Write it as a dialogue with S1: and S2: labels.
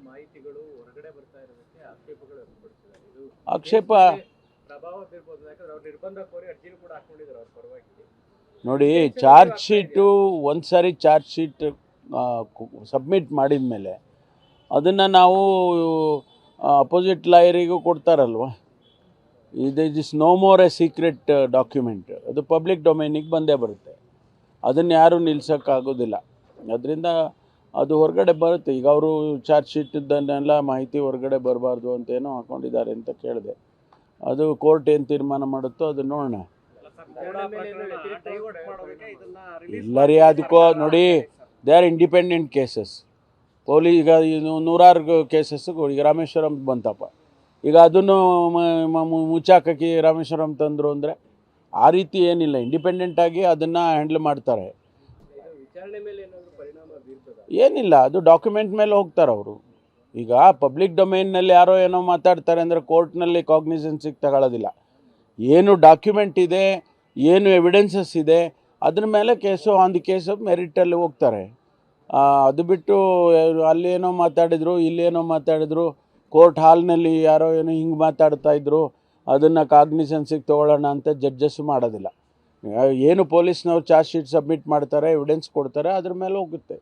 S1: ಮಾಹಿತಿಗಳು ಹೊರಗಡೆ ಬರ್ತಾ ಇರೋದಕ್ಕೆ ಆಕ್ಷೇಪಗಳು ವ್ಯಕ್ತಪಡಿಸಿದ್ದಾರೆ. ಇದು
S2: ಆಕ್ಷೇಪ
S1: ಪ್ರಭಾವ ಬೀರ್ಬೋದು, ಯಾಕಂದ್ರೆ ಅವ್ರು ನಿರ್ಬಂಧ ಕೋರಿ ಅರ್ಜಿನೂ ಕೂಡ ಹಾಕೊಂಡಿದ್ದಾರೆ ಅವ್ರ ಪರವಾಗಿ.
S2: ನೋಡಿ, ಚಾರ್ಜ್ ಶೀಟು ಒಂದು ಸಾರಿ ಚಾರ್ಜ್ ಶೀಟ್ ಸಬ್ಮಿಟ್ ಮಾಡಿದ ಮೇಲೆ ಅದನ್ನು ನಾವು ಅಪೋಸಿಟ್ ಲಾಯರಿಗೂ ಕೊಡ್ತಾರಲ್ವ. Is no more a secret document, ಅದು ಪಬ್ಲಿಕ್ ಡೊಮೈನಿಗೆ ಬಂದೇ ಬರುತ್ತೆ, ಅದನ್ನು ಯಾರೂ ನಿಲ್ಸೋಕ್ಕಾಗೋದಿಲ್ಲ. ಅದರಿಂದ ಅದು ಹೊರಗಡೆ ಬರುತ್ತೆ. ಈಗ ಅವರು ಚಾರ್ಜ್ ಶೀಟದ್ದನ್ನೆಲ್ಲ ಮಾಹಿತಿ ಹೊರಗಡೆ ಬರಬಾರ್ದು ಅಂತೇನೋ ಹಾಕ್ಕೊಂಡಿದ್ದಾರೆ ಅಂತ ಕೇಳಿದೆ. ಅದು ಕೋರ್ಟ್ ಏನು ತೀರ್ಮಾನ ಮಾಡುತ್ತೋ ಅದು ನೋಡೋಣ. ಇಲ್ಲ ರೀ, ಅದಕ್ಕೋ ನೋಡಿ, ದೇ ಆರ್ ಇಂಡಿಪೆಂಡೆಂಟ್ ಕೇಸಸ್. ಈಗ ನೂರಾರು ಕೇಸಸ್ಸು ಈಗ ರಾಮೇಶ್ವರಂ ಬಂತಪ್ಪ, ಈಗ ಅದನ್ನು ಮುಚ್ಚಾಕಿ ರಾಮೇಶ್ವರಂ ತಂದರು ಅಂದರೆ ಆ ರೀತಿ ಏನಿಲ್ಲ, ಇಂಡಿಪೆಂಡೆಂಟಾಗಿ ಅದನ್ನು ಹ್ಯಾಂಡಲ್ ಮಾಡ್ತಾರೆ. ಏನಿಲ್ಲ, ಅದು ಡಾಕ್ಯುಮೆಂಟ್ ಮೇಲೆ ಹೋಗ್ತಾರೆ ಅವರು. ಈಗ ಪಬ್ಲಿಕ್ ಡೊಮೈನ್ನಲ್ಲಿ ಯಾರೋ ಏನೋ ಮಾತಾಡ್ತಾರೆ ಅಂದರೆ ಕೋರ್ಟ್ನಲ್ಲಿ ಕಾಗ್ನಿಸೆನ್ಸಿಗೆ ತಗೊಳ್ಳೋದಿಲ್ಲ. ಏನು ಡಾಕ್ಯುಮೆಂಟ್ ಇದೆ, ಏನು ಎವಿಡೆನ್ಸಸ್ ಇದೆ, ಅದ್ರ ಮೇಲೆ case on the case of ಮೆರಿಟಲ್ಲಿ ಹೋಗ್ತಾರೆ. ಅದು ಬಿಟ್ಟು ಅಲ್ಲೇನೋ ಮಾತಾಡಿದರು, ಇಲ್ಲೇನೋ ಮಾತಾಡಿದ್ರು, ಕೋರ್ಟ್ ಹಾಲ್ನಲ್ಲಿ ಯಾರೋ ಏನೋ ಹಿಂಗೆ ಮಾತಾಡ್ತಾಯಿದ್ರು, ಅದನ್ನು ಕಾಗ್ನಿಸೆನ್ಸಿಗೆ ತೊಗೊಳ್ಳೋಣ ಅಂತ ಜಡ್ಜಸ್ ಮಾಡೋದಿಲ್ಲ. ಏನು ಪೊಲೀಸ್ನವ್ರು ಚಾರ್ಜ್ ಶೀಟ್ ಸಬ್ಮಿಟ್ ಮಾಡ್ತಾರೆ, ಎವಿಡೆನ್ಸ್ ಕೊಡ್ತಾರೆ, ಅದ್ರ ಮೇಲೆ ಹೋಗುತ್ತೆ.